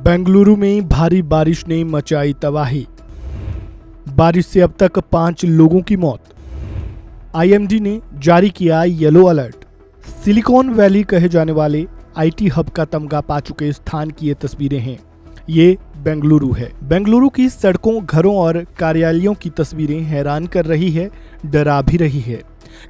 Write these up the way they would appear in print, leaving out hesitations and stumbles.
बेंगलुरु में भारी बारिश ने मचाई तबाही। बारिश से अब तक 5 लोगों की मौत। आईएमडी ने जारी किया येलो अलर्ट। सिलिकॉन वैली कहे जाने वाले आईटी हब का तमगा पा चुके स्थान की ये तस्वीरें हैं। ये बेंगलुरु है। बेंगलुरु की सड़कों, घरों और कार्यालयों की तस्वीरें हैरान कर रही है, डरा भी रही है,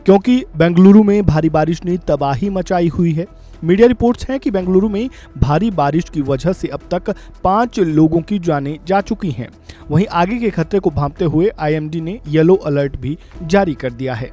क्योंकि बेंगलुरु में भारी बारिश ने तबाही मचाई हुई है। मीडिया रिपोर्ट्स हैं कि बेंगलुरु में भारी बारिश की वजह से अब तक 5 लोगों की जानें जा चुकी हैं। वहीं आगे के खतरे को भांपते हुए आईएमडी ने येलो अलर्ट भी जारी कर दिया है।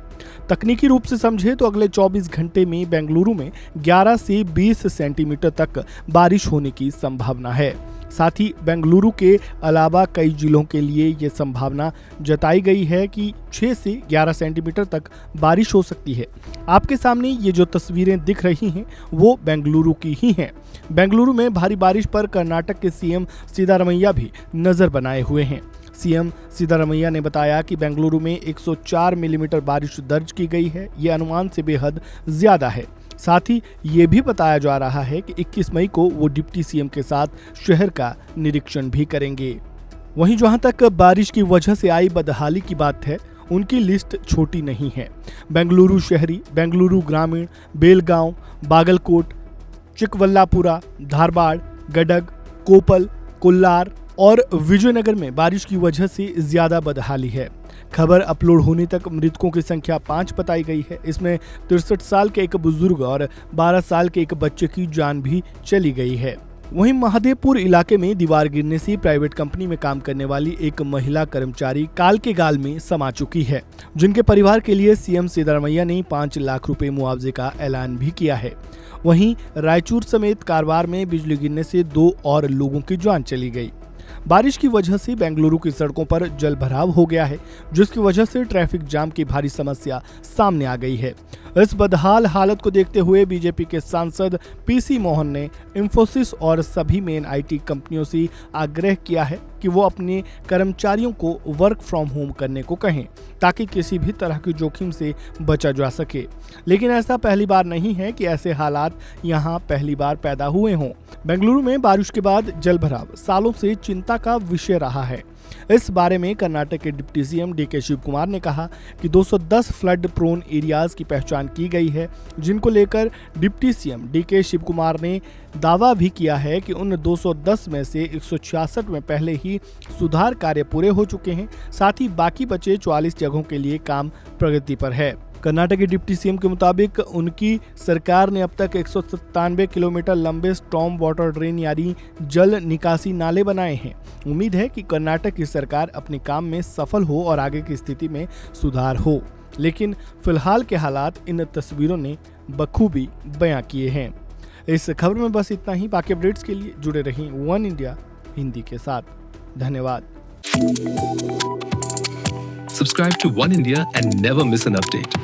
तकनीकी रूप से समझे तो अगले 24 घंटे में बेंगलुरु में 11 से 20 सेंटीमीटर तक बारिश होने की संभावना है। साथ ही बेंगलुरु के अलावा कई जिलों के लिए ये संभावना जताई गई है कि 6 से 11 सेंटीमीटर तक बारिश हो सकती है। आपके सामने ये जो तस्वीरें दिख रही हैं वो बेंगलुरु की ही हैं। बेंगलुरु में भारी बारिश पर कर्नाटक के सीएम सिद्धारमैया भी नजर बनाए हुए हैं। सीएम सिद्धारमैया ने बताया कि बेंगलुरु में 104 मिलीमीटर बारिश दर्ज की गई है। ये अनुमान से बेहद ज्यादा है। साथ ही ये भी बताया जा रहा है कि 21 मई को वो डिप्टी सीएम के साथ शहर का निरीक्षण भी करेंगे। वहीं जहां तक बारिश की वजह से आई बदहाली की बात है, उनकी लिस्ट छोटी नहीं है। बेंगलुरु शहरी, बेंगलुरु ग्रामीण, बेलगांव, बागलकोट, चिकबल्लापुरा, धारवाड़, गडग, कोपल, कोल्लार और विजयनगर में बारिश की वजह से ज्यादा बदहाली है। खबर अपलोड होने तक मृतकों की संख्या 5 बताई गई है। इसमें 63 साल के एक बुजुर्ग और 12 साल के एक बच्चे की जान भी चली गई है। वहीं महादेवपुर इलाके में दीवार गिरने से प्राइवेट कंपनी में काम करने वाली एक महिला कर्मचारी काल के गाल में समा चुकी है, जिनके परिवार के लिए सीएम सिद्धारमैया ने 5 लाख रुपए मुआवजे का ऐलान भी किया है। वहीं रायचूर समेत कारवार में बिजली गिरने से 2 और लोगों की जान चली गई। बारिश की वजह से बेंगलुरु की सड़कों पर जल भराव हो गया है, जिसकी वजह से ट्रैफिक जाम की भारी समस्या सामने आ गई है। इस बदहाल हालत को देखते हुए बीजेपी के सांसद पीसी मोहन ने इंफोसिस और सभी मेन आईटी कंपनियों से आग्रह किया है कि वो अपने कर्मचारियों को वर्क फ्रॉम होम करने को कहें, ताकि किसी भी तरह की जोखिम से बचा जा सके। लेकिन ऐसा पहली बार नहीं है कि ऐसे हालात यहाँ पहली बार पैदा हुए हों। बेंगलुरु में बारिश के बाद जल भराव सालों से चिंता का विषय रहा है। इस बारे में कर्नाटक के deputy CM DK Shivakumar ने कहा कि 210 फ्लड प्रोन एरियाज की पहचान की गई है, जिनको लेकर deputy CM DK Shivakumar ने दावा भी किया है कि उन 210 में से 166 में पहले ही सुधार कार्य पूरे हो चुके हैं। साथ ही बाकी बचे 44 जगहों के लिए काम प्रगति पर है। कर्नाटक के डिप्टी सीएम के मुताबिक उनकी सरकार ने अब तक 197 किलोमीटर लंबे स्टॉर्म वाटर ड्रेन यानी जल निकासी नाले बनाए हैं। उम्मीद है कि कर्नाटक की सरकार अपने काम में सफल हो और आगे की स्थिति में सुधार हो। लेकिन फिलहाल के हालात इन तस्वीरों ने बखूबी बयां किए हैं। इस खबर में बस इतना ही। बाकी अपडेट्स के लिए जुड़े रहें वन इंडिया हिंदी के साथ। धन्यवाद। Subscribe to One India and never miss an update.